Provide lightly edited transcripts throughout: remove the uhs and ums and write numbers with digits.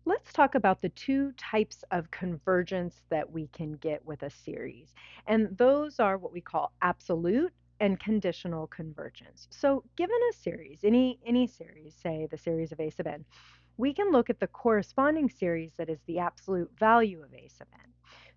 Let's talk about the two types of convergence that we can get with a series. And those are what we call absolute and conditional convergence. So given a series, any series, say the series of a sub n, we can look at the corresponding series that is the absolute value of a sub n.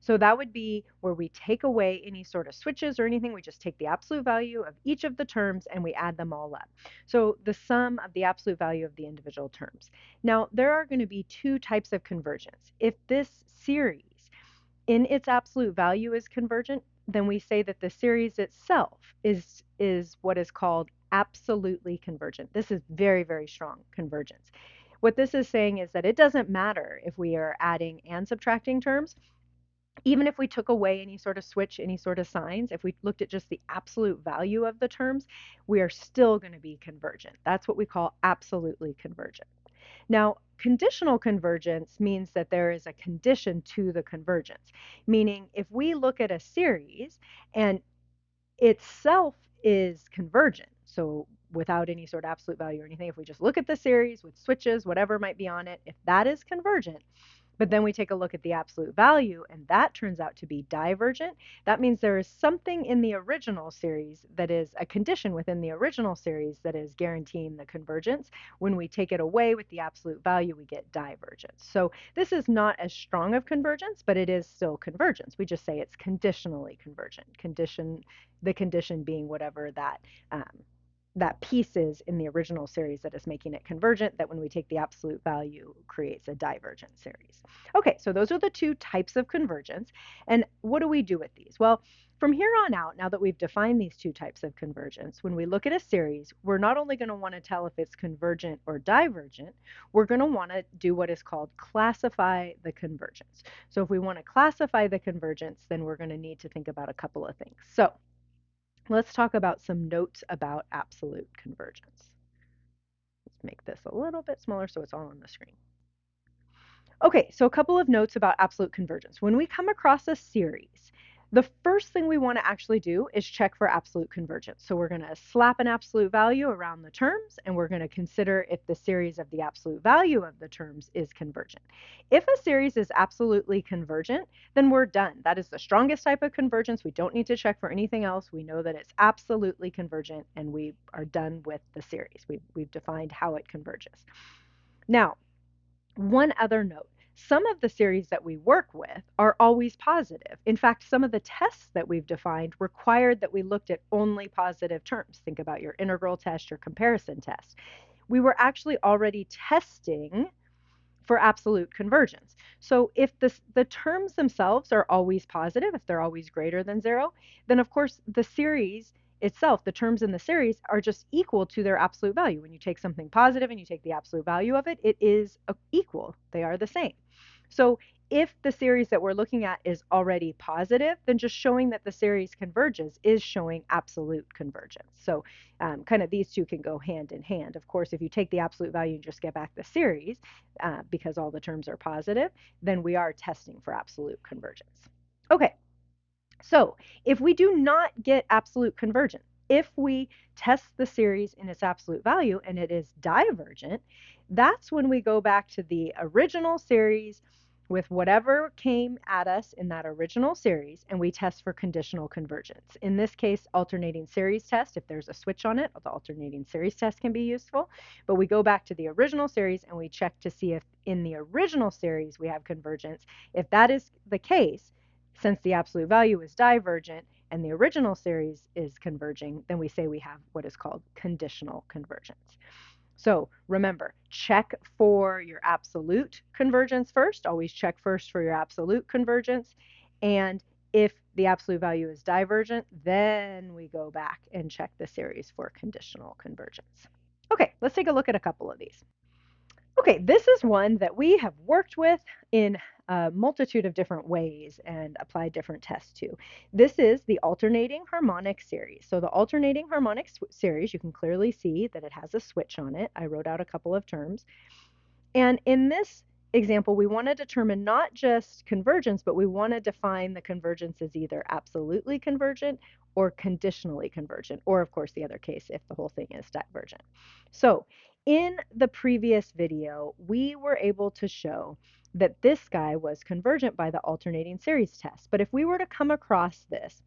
So that would be where we take away any sort of switches or anything. We just take the absolute value of each of the terms and we add them all up. So the sum of the absolute value of the individual terms. Now, there are going to be two types of convergence. If this series in its absolute value is convergent, then we say that the series itself is what is called absolutely convergent. This is very, very strong convergence. What this is saying is that it doesn't matter if we are adding and subtracting terms. Even if we took away any sort of switch, any sort of signs, if we looked at just the absolute value of the terms, we are still going to be convergent. That's what we call absolutely convergent. Now, conditional convergence means that there is a condition to the convergence, meaning if we look at a series and itself is convergent, so without any sort of absolute value or anything, if we just look at the series with switches, whatever might be on it, if that is convergent, but then we take a look at the absolute value and that turns out to be divergent, that means there is something in the original series that is a condition within the original series that is guaranteeing the convergence. When we take it away with the absolute value, we get divergence. So this is not as strong of convergence, but it is still convergence. We just say it's conditionally convergent. The condition being whatever that piece is in the original series that is making it convergent, that when we take the absolute value creates a divergent series. Okay, so those are the two types of convergence. And what do we do with these? Well, from here on out, now that we've defined these two types of convergence, when we look at a series, we're not only going to want to tell if it's convergent or divergent, we're going to want to do what is called classify the convergence. So if we want to classify the convergence, then we're going to need to think about a couple of things. So let's talk about some notes about absolute convergence. Let's make this a little bit smaller so it's all on the screen. Okay, so a couple of notes about absolute convergence. When we come across a series, the first thing we want to actually do is check for absolute convergence. So we're going to slap an absolute value around the terms, and we're going to consider if the series of the absolute value of the terms is convergent. If a series is absolutely convergent, then we're done. That is the strongest type of convergence. We don't need to check for anything else. We know that it's absolutely convergent, and we are done with the series. We've defined how it converges. Now, one other note, some of the series that we work with are always positive. In fact, some of the tests that we've defined required that we looked at only positive terms. Think about your integral test, your comparison test. We were actually already testing for absolute convergence. So if the terms themselves are always positive, if they're always greater than 0, then of course the series itself, the terms in the series are just equal to their absolute value. When you take something positive and you take the absolute value of it, it is equal. They are the same. So if the series that we're looking at is already positive, then just showing that the series converges is showing absolute convergence. So kind of these two can go hand in hand. Of course, if you take the absolute value and just get back the series, because all the terms are positive, then we are testing for absolute convergence. Okay, so if we do not get absolute convergence, if we test the series in its absolute value and it is divergent, that's when we go back to the original series with whatever came at us in that original series, and we test for conditional convergence. In this case, alternating series test, if there's a switch on it, the alternating series test can be useful. But we go back to the original series and we check to see if in the original series we have convergence. If that is the case, since the absolute value is divergent and the original series is converging, then we say we have what is called conditional convergence. So remember, check for your absolute convergence first. Always check first for your absolute convergence. And if the absolute value is divergent, then we go back and check the series for conditional convergence. Okay, let's take a look at a couple of these. Okay, this is one that we have worked with in a multitude of different ways and applied different tests to. This is the alternating harmonic series. So the alternating harmonic series, you can clearly see that it has a switch on it. I wrote out a couple of terms. And in this example, we want to determine not just convergence, but we want to define the convergence as either absolutely convergent or conditionally convergent, or of course the other case if the whole thing is divergent. So in the previous video, we were able to show that this guy was convergent by the alternating series test. But if we were to come across this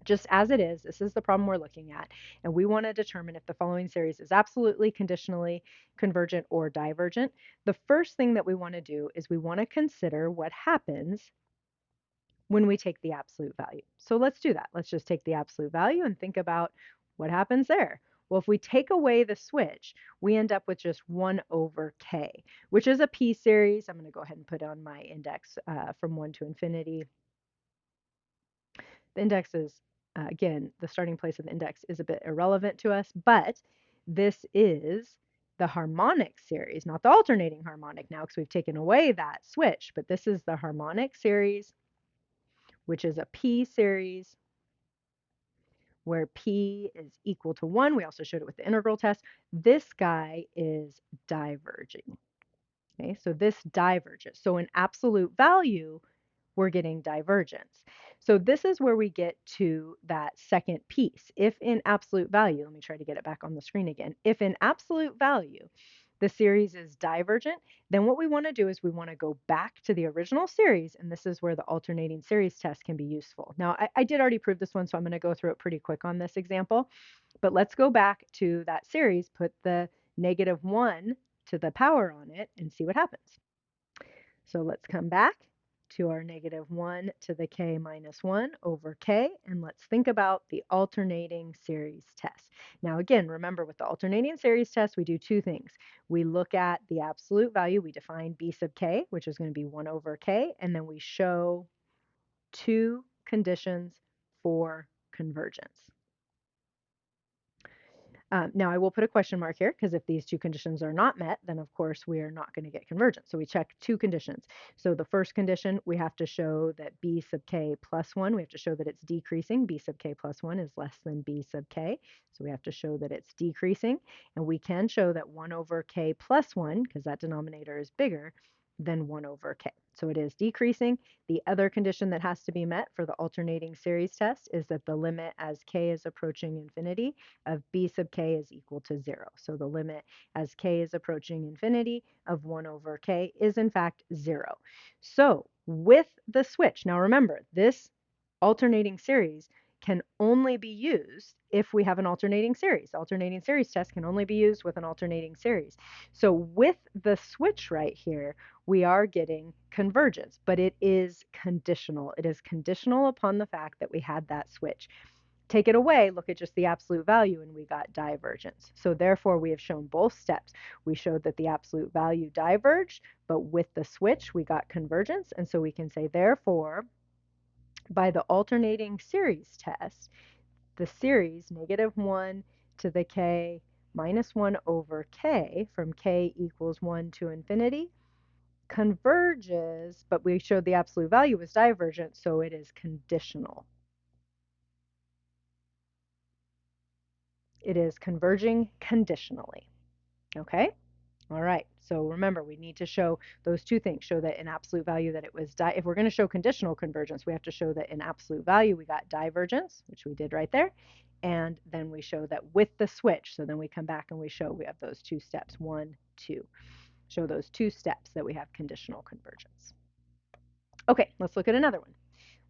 just as it is, this is the problem we're looking at, and we want to determine if the following series is absolutely, conditionally convergent or divergent, the first thing that we want to do is we want to consider what happens when we take the absolute value. So let's do that. Let's just take the absolute value and think about what happens there. Well, if we take away the switch, we end up with just 1 over k, which is a p series. I'm going to go ahead and put on my index from 1 to infinity. The index is, again, the starting place of the index is a bit irrelevant to us, but this is the harmonic series, not the alternating harmonic now because we've taken away that switch, but this is the harmonic series, which is a p series where p is equal to 1. We also showed it with the integral test. This guy is diverging. Okay, so this diverges. So in absolute value, we're getting divergence. So this is where we get to that second piece. If in absolute value, let me try to get it back on the screen again. If in absolute value, the series is divergent, then what we want to do is we want to go back to the original series, and this is where the alternating series test can be useful. Now, I did already prove this one, so I'm going to go through it pretty quick on this example, but let's go back to that series, put the -1 to the power on it, and see what happens. So let's come back to our -1 to the k minus 1 over k, and let's think about the alternating series test. Now again, remember with the alternating series test, we do two things. We look at the absolute value, we define b sub k, which is going to be 1 over k, and then we show two conditions for convergence. Now I will put a question mark here because if these two conditions are not met, then of course we are not going to get convergence. So we check two conditions. So the first condition, we have to show that b sub k plus 1, we have to show that it's decreasing. B sub k plus 1 is less than b sub k. So we have to show that it's decreasing. And we can show that 1 over k plus 1, because that denominator is bigger than 1 over k. So it is decreasing. The other condition that has to be met for the alternating series test is that the limit as k is approaching infinity of b sub k is equal to 0. So the limit as k is approaching infinity of 1 over k is in fact 0. So with the switch, now remember, this alternating series can only be used if we have an alternating series. Alternating series test can only be used with an alternating series. So with the switch right here, we are getting convergence, but it is conditional. It is conditional upon the fact that we had that switch. Take it away, look at just the absolute value, and we got divergence. So therefore, we have shown both steps. We showed that the absolute value diverged, but with the switch, we got convergence. And so we can say, therefore, by the alternating series test, the series -1 to the k minus 1 over k from k equals 1 to infinity converges, but we showed the absolute value was divergent, so it is conditional. It is converging conditionally. Okay? All right. So remember, we need to show those two things. Show that in absolute value that it was, if we're going to show conditional convergence, we have to show that in absolute value we got divergence, which we did right there. And then we show that with the switch. So then we come back and we show we have those two steps, 1, 2. Show those two steps that we have conditional convergence. Okay, let's look at another one.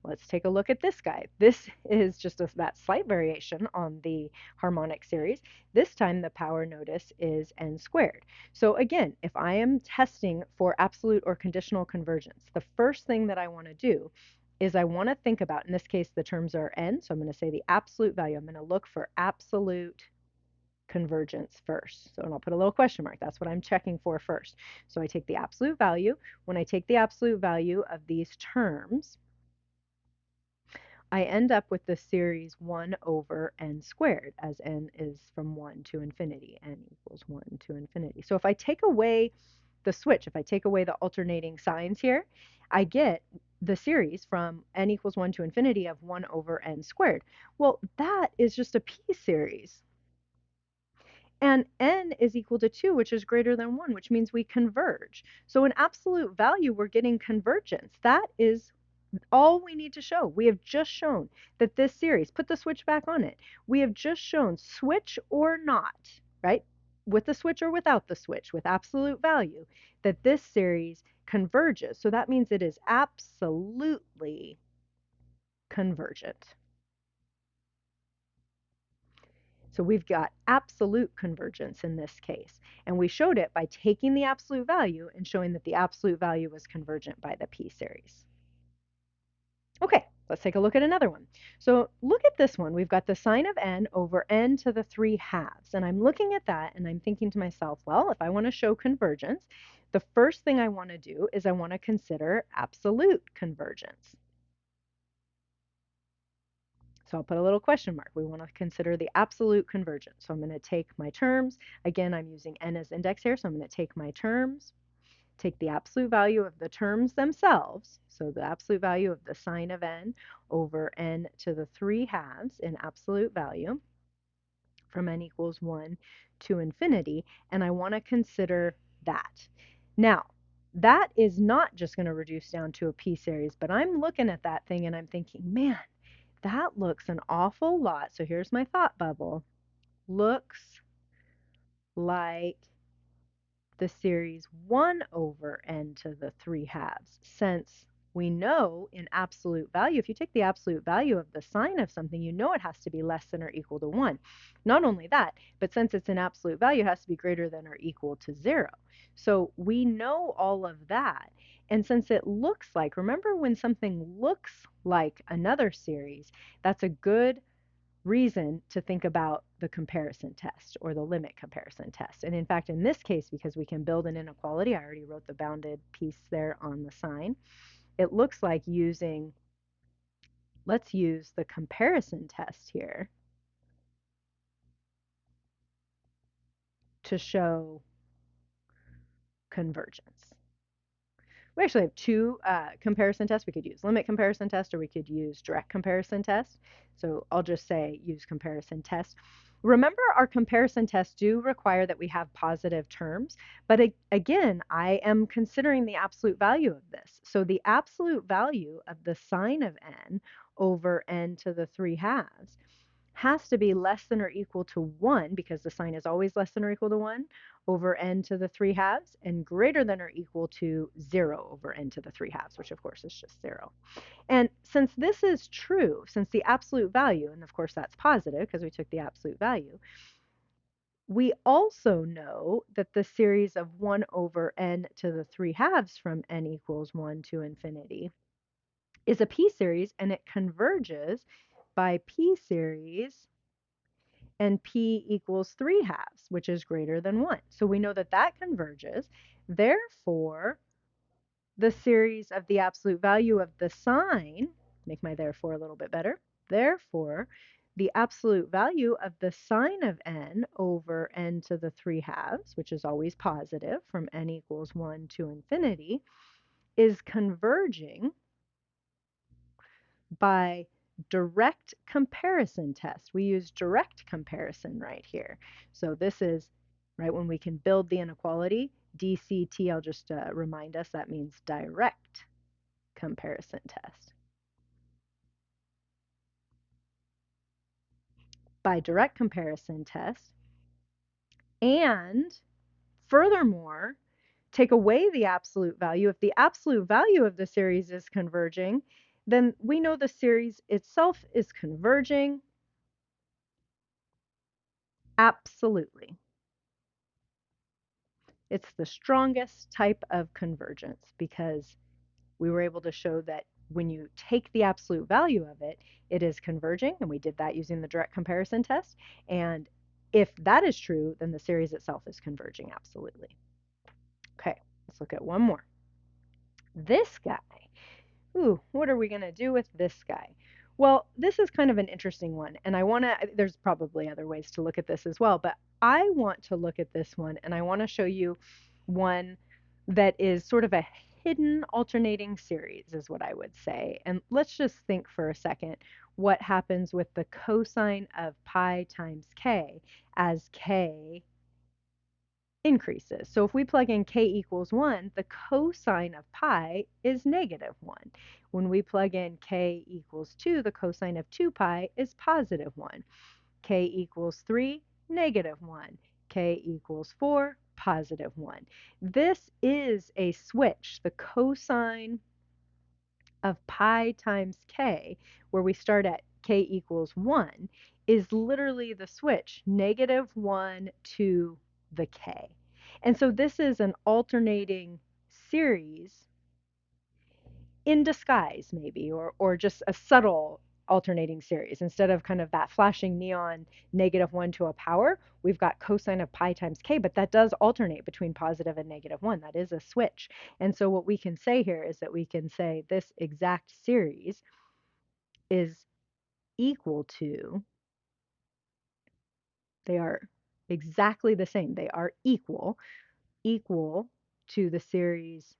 Let's take a look at this guy. This is just that slight variation on the harmonic series. This time the power, notice, is n squared. So again, if I am testing for absolute or conditional convergence, the first thing that I want to do is I want to think about, in this case, the terms are n, so I'm going to say the absolute value. I'm going to look for absolute convergence first. So, and I'll put a little question mark. That's what I'm checking for first. So I take the absolute value. When I take the absolute value of these terms, I end up with the series 1 over n squared, as n is from 1 to infinity. N equals 1 to infinity. So if I take away the switch, if I take away the alternating signs here, I get the series from n equals 1 to infinity of 1 over n squared. Well, that is just a p series. And n is equal to 2, which is greater than 1, which means we converge. So in absolute value, we're getting convergence. That is all we need to show. We have just shown that this series, put the switch back on it. We have just shown, switch or not, right? with the switch or without the switch, with absolute value, that this series converges. So that means it is absolutely convergent. So we've got absolute convergence in this case. And we showed it by taking the absolute value and showing that the absolute value was convergent by the p-series. Okay, let's take a look at another one. So look at this one. We've got the sine of n over n to the 3/2. And I'm looking at that and I'm thinking to myself, well, if I want to show convergence, the first thing I want to do is I want to consider absolute convergence. So I'll put a little question mark. We want to consider the absolute convergence. So I'm going to take my terms. Again, I'm using n as index here, so I'm going to take my terms, take the absolute value of the terms themselves, so the absolute value of the sine of n over n to the 3/2 in absolute value from n equals 1 to infinity, and I want to consider that. Now, that is not just going to reduce down to a p-series, but I'm looking at that thing and I'm thinking, man, that looks an awful lot. So here's my thought bubble. Looks like the series 1 over n to the 3/2, since we know in absolute value, if you take the absolute value of the sine of something, you know it has to be less than or equal to 1. Not only that, but since it's an absolute value, it has to be greater than or equal to 0. So we know all of that. And since it looks like, remember when something looks like another series, that's a good reason to think about the comparison test or the limit comparison test. And in fact, in this case, because we can build an inequality, I already wrote the bounded piece there on the sign. It looks like let's use the comparison test here to show convergence. We actually have two comparison tests. We could use limit comparison test or we could use direct comparison test. So I'll just say use comparison test. Remember, our comparison tests do require that we have positive terms, but again, I am considering the absolute value of this. So the absolute value of the sine of n over n to the 3/2 has to be less than or equal to 1, because the sine is always less than or equal to 1, over n to the 3/2, and greater than or equal to 0 over n to the 3/2, which of course is just 0. And since this is true, since the absolute value, and of course that's positive because we took the absolute value, we also know that the series of 1 over n to the 3/2 from n equals 1 to infinity is a p-series, and it converges by p-series and p equals 3/2, which is greater than 1. So we know that that converges. Therefore, the series of the absolute value of the sine, make my therefore a little bit better, therefore, the absolute value of the sine of n over n to the 3/2, which is always positive from n equals 1 to infinity, is converging by direct comparison test. We use direct comparison right here. So this is right when we can build the inequality. DCT, I'll just remind us, that means direct comparison test. By direct comparison test, and furthermore, take away the absolute value. If the absolute value of the series is converging, then we know the series itself is converging absolutely. It's the strongest type of convergence because we were able to show that when you take the absolute value of it, it is converging, and we did that using the direct comparison test. And if that is true, then the series itself is converging absolutely. Okay, let's look at one more. This guy. Ooh, what are we going to do with this guy? Well, this is kind of an interesting one, and there's probably other ways to look at this as well, but I want to look at this one, and I want to show you one that is sort of a hidden alternating series, is what I would say. And let's just think for a second what happens with the cosine of pi times k as k increases. So if we plug in k equals 1, the cosine of pi is negative 1. When we plug in k equals 2, the cosine of 2 pi is positive 1. K equals 3, negative 1. k equals 4, positive 1. This is a switch. The cosine of pi times k, where we start at k equals 1, is literally the switch, negative 1 to the k. And so this is an alternating series in disguise, maybe, or just a subtle alternating series. Instead of kind of that flashing neon negative 1 to a power, we've got cosine of pi times k, but that does alternate between positive and negative 1. That is a switch. And so what we can say here is that we can say this exact series is equal to, they are exactly the same. They are equal to the series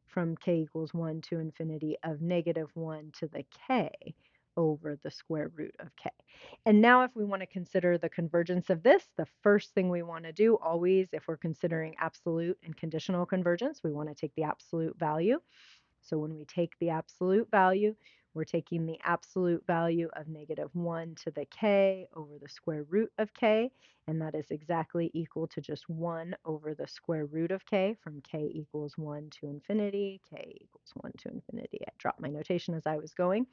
from k equals 1 to infinity of negative 1 to the k over the square root of k. And now if we want to consider the convergence of this, the first thing we want to do always, if we're considering absolute and conditional convergence, we want to take the absolute value. So when we take the absolute value, we're taking the absolute value of negative 1 to the k over the square root of k, and that is exactly equal to just 1 over the square root of k from k equals 1 to infinity, k equals 1 to infinity. I dropped my notation as I was going.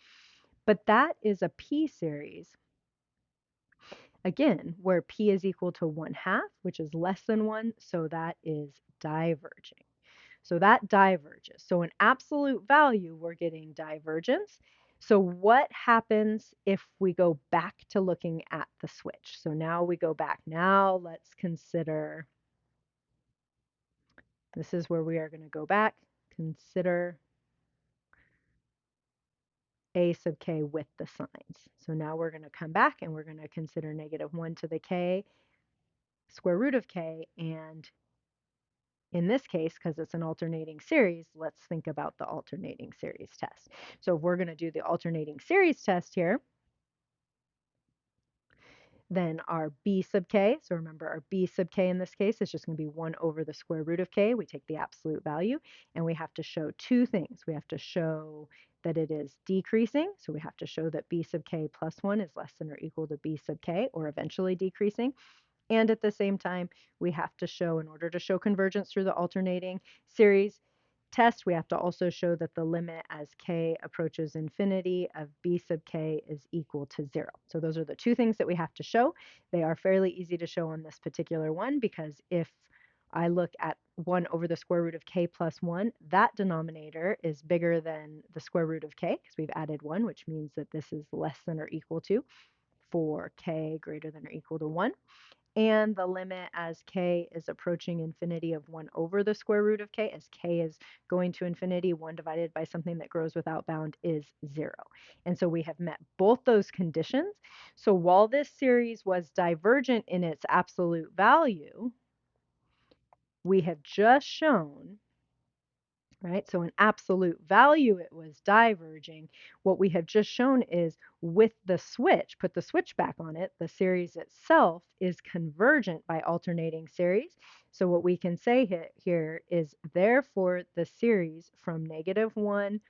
But that is a p series, again, where p is equal to 1/2, which is less than 1, so that is diverging. So that diverges. So in absolute value, we're getting divergence. So what happens if we go back to looking at the switch? So now we go back. Now let's consider, this is where we are going to go back, consider a sub k with the signs. So now we're going to come back and we're going to consider negative 1 to the k, square root of k, and in this case, because it's an alternating series, let's think about the alternating series test. So if we're going to do the alternating series test here, then our b sub k, so remember our b sub k in this case is just going to be 1 over the square root of k. We take the absolute value, and we have to show two things. We have to show that it is decreasing, so we have to show that b sub k plus 1 is less than or equal to b sub k, or eventually decreasing. And at the same time, we have to show, in order to show convergence through the alternating series test, we have to also show that the limit as k approaches infinity of b sub k is equal to 0. So those are the two things that we have to show. They are fairly easy to show on this particular one, because if I look at 1 over the square root of k plus 1, that denominator is bigger than the square root of k, because we've added 1, which means that this is less than or equal to for k greater than or equal to 1. And the limit as k is approaching infinity of 1 over the square root of k, as k is going to infinity, 1 divided by something that grows without bound is 0. And so we have met both those conditions. So while this series was divergent in its absolute value, we have just shown, right? So in absolute value, it was diverging. What we have just shown is with the switch, put the switch back on it, the series itself is convergent by alternating series. So what we can say here is therefore the series from negative 1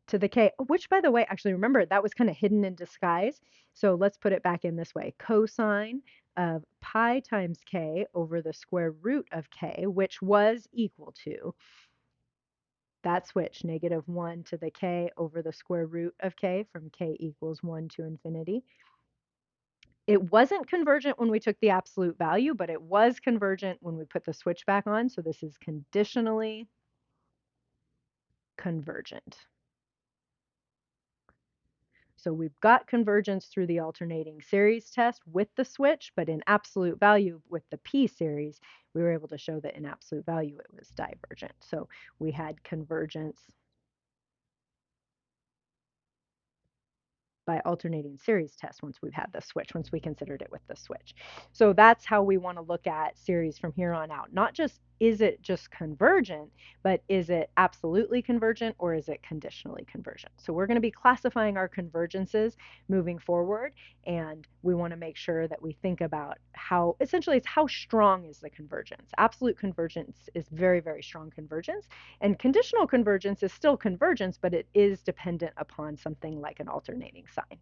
to the k, which by the way, actually remember that was kind of hidden in disguise. So let's put it back in this way. Cosine of pi times k over the square root of k, which was equal to that switch, negative 1 to the k over the square root of k from k equals 1 to infinity. It wasn't convergent when we took the absolute value, but it was convergent when we put the switch back on. So this is conditionally convergent. So we've got convergence through the alternating series test with the switch, but in absolute value with the p series, we were able to show that in absolute value it was divergent. So we had convergence by alternating series test once we've had the switch, once we considered it with the switch. So that's how we want to look at series from here on out. Not just is it just convergent, but is it absolutely convergent or is it conditionally convergent? So we're going to be classifying our convergences moving forward, and we want to make sure that we think about how, essentially, it's how strong is the convergence. Absolute convergence is very, very strong convergence, and conditional convergence is still convergence, but it is dependent upon something like an alternating sign.